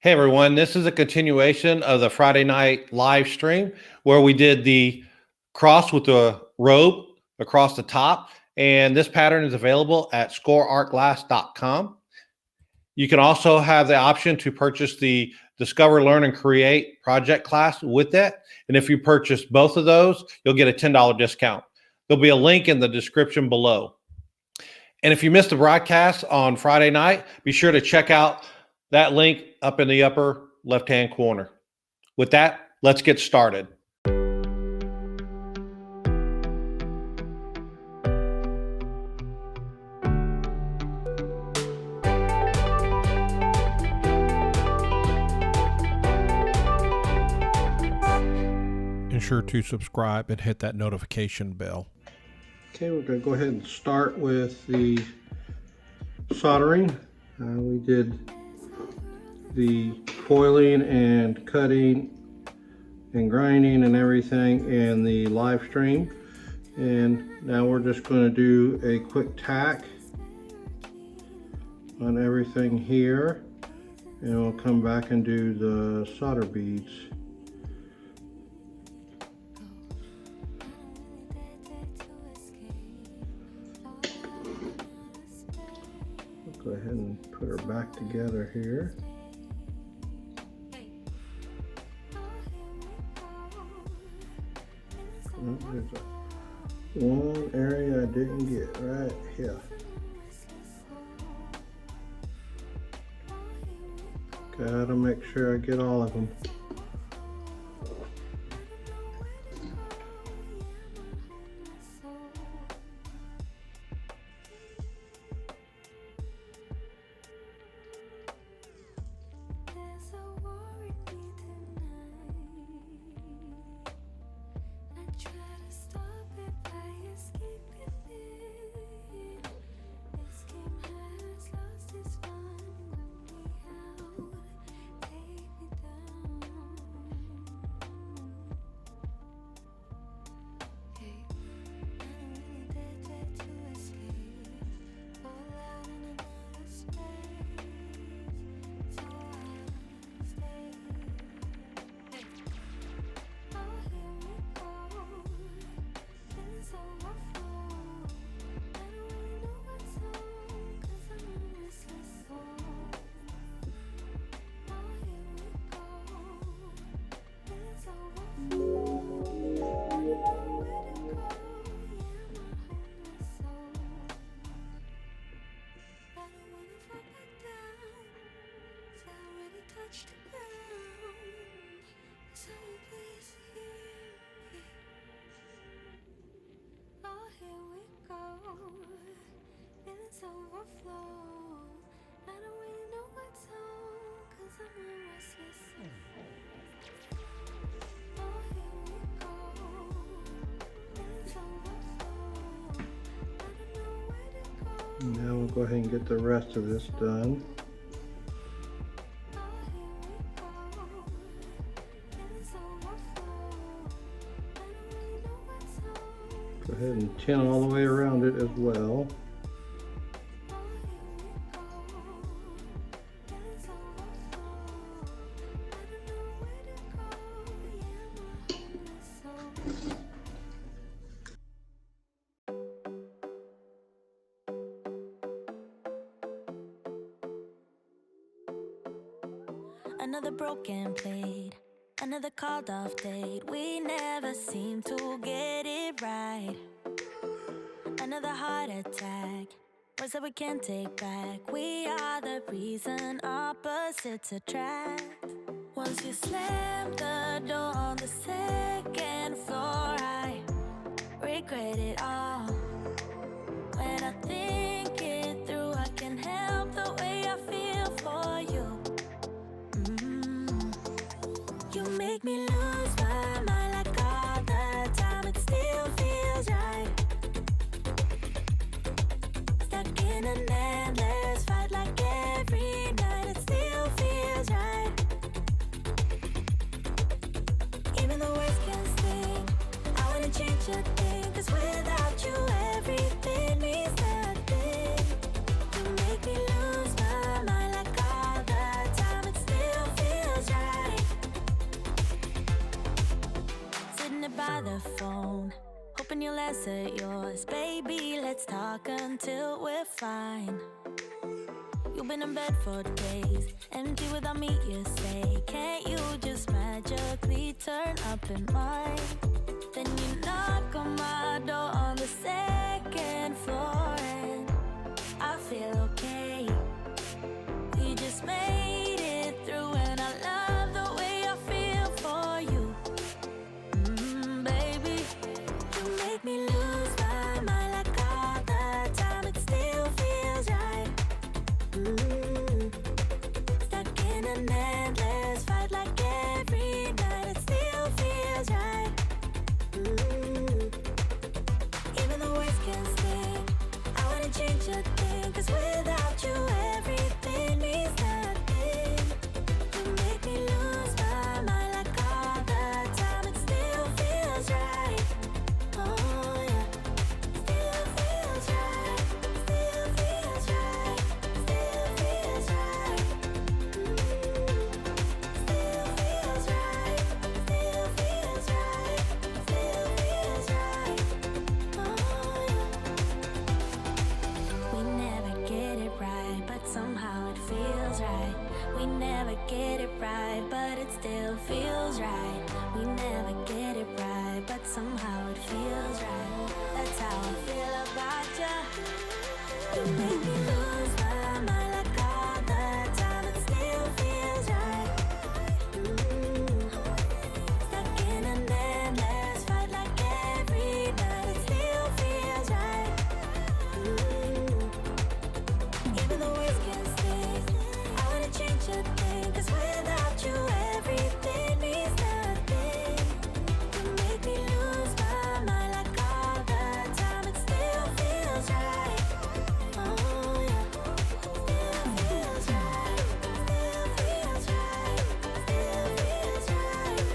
Hey everyone, this is a continuation of the Friday night live stream where we did the cross with the robe across the top. And this pattern is available at SCOARTGLASS.com. You can also have the option to purchase the Discover, Learn, and Create project class with that. And if you purchase both of those, you'll get a $10 discount. There'll be a link in the description below. And if you missed the broadcast on Friday night, be sure to check out that link up in the upper left-hand corner. With that, let's get started. Ensure to subscribe and hit that notification bell. Okay, we're going to go ahead and start with the soldering. We did the coiling and cutting and grinding and everything in the live stream, and now we're just going to do a quick tack on everything here, and we'll come back and do the solder beads. Go ahead and put her back together here. There's one area I didn't get right here. Gotta make sure I get all of them. Now we'll go ahead and get the rest of this done. Go ahead and tin all the way around it as well. Another broken plate, another called off date. We never seem to get it right. Another heart attack, words that we can't take back. We are the reason opposites attract. Once you slam the door on the second floor, I regret it all. When I think it through, I can help the way I feel for you. You make me lose my mind like all the time. It still feels right. Stuck in an endless fight like every night. It still feels right. Even the words can sting, I wouldn't change a thing. 'Cause without you glance at yours. Baby, let's talk until we're fine. You've been in bed for days, empty without me, you say. Can't you just magically turn up in mine? Then you knock on my door on the second floor, and I feel okay. We just made it through, and I love the way I feel for you. Baby, you make me lose my mind like all the time. It still feels right. Stuck in an endless fight like every night. It still feels right. Even the words can sting. I wouldn't change a thing, 'cause without you everything means nothing. You make me lose my mind like all the time. It still feels right. Oh yeah, still feels right. Still feels right. Still feels right. Still feels right. Still feels right. Still feels right. Oh yeah. We never get it right, but somehow it feels right. We never get it right, but it still feels right. We never get it right, but somehow it feels right. That's how I feel about you. You make me lose my mind like all the time. It still feels right. Stuck in an endless fight like every night. It still feels right. Even the words can sting. I wouldn't change a thing, 'cause without you everything means nothing. You make me lose my mind like all the time. It still feels right. Oh yeah, still feels right. Still feels right. Still feels right.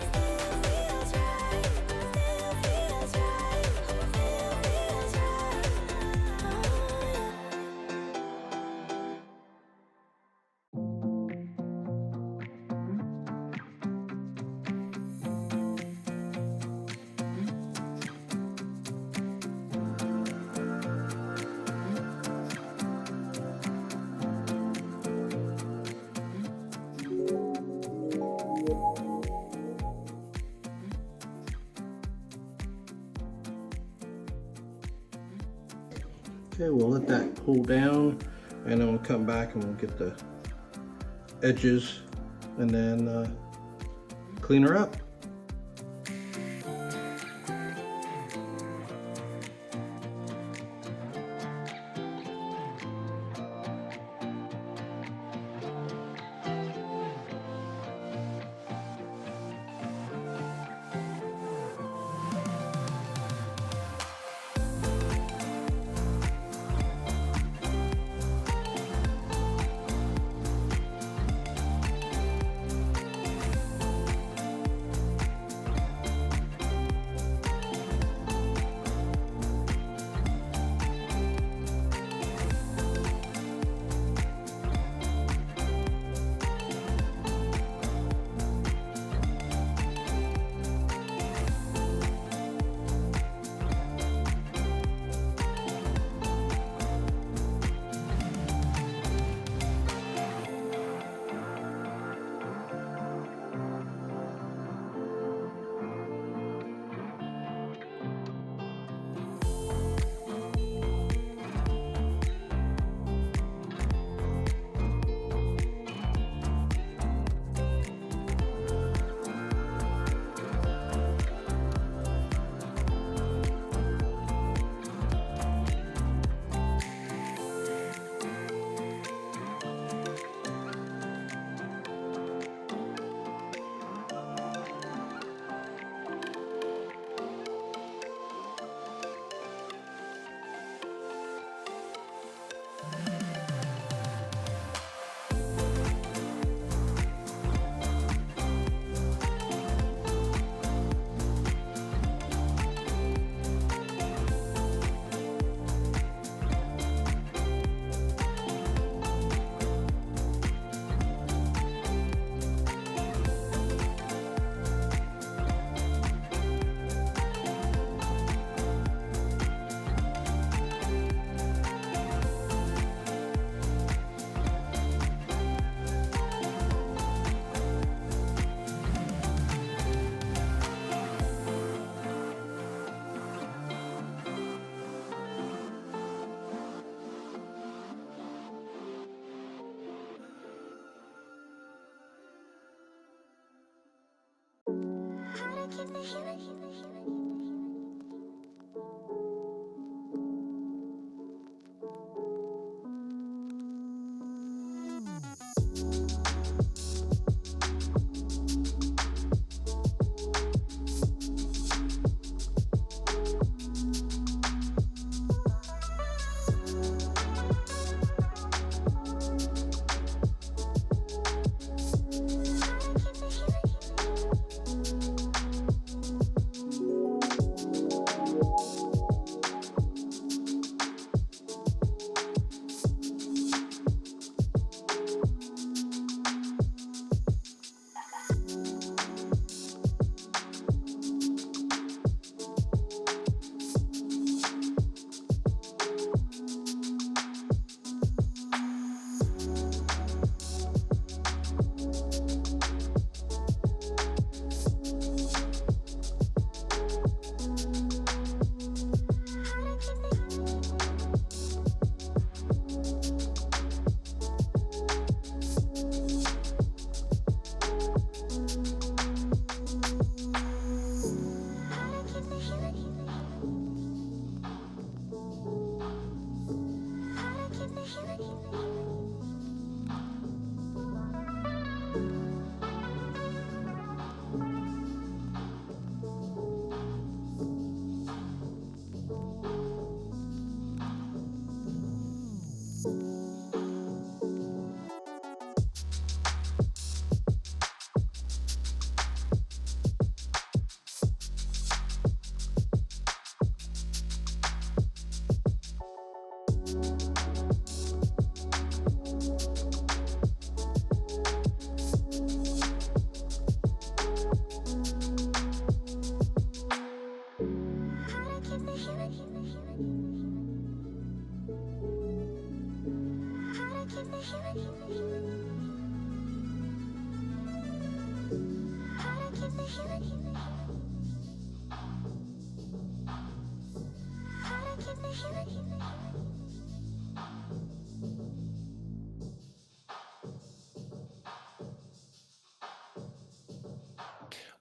Still feels right. Still feels right. Still feels right. Oh yeah. Okay, we'll let that cool down, and then we'll come back and we'll get the edges and then clean her up.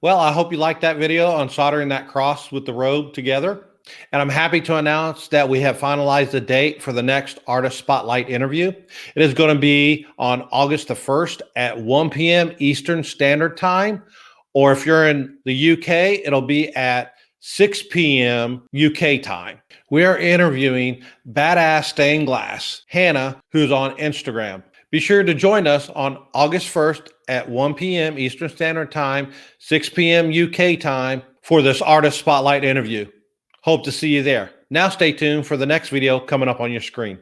Well, I hope you liked that video on soldering that cross with the robe together. And I'm happy to announce that we have finalized the date for the next Artist Spotlight interview. It is going to be on August the 1st at 1 p.m. Eastern Standard Time. Or if you're in the UK, it'll be at 6 p.m. UK time. We are interviewing Badass Stained Glass, Hannah, who's on Instagram. Be sure to join us on August 1st at 1 p.m. Eastern Standard Time, 6 p.m. UK time for this Artist Spotlight interview. Hope to see you there. Now stay tuned for the next video coming up on your screen.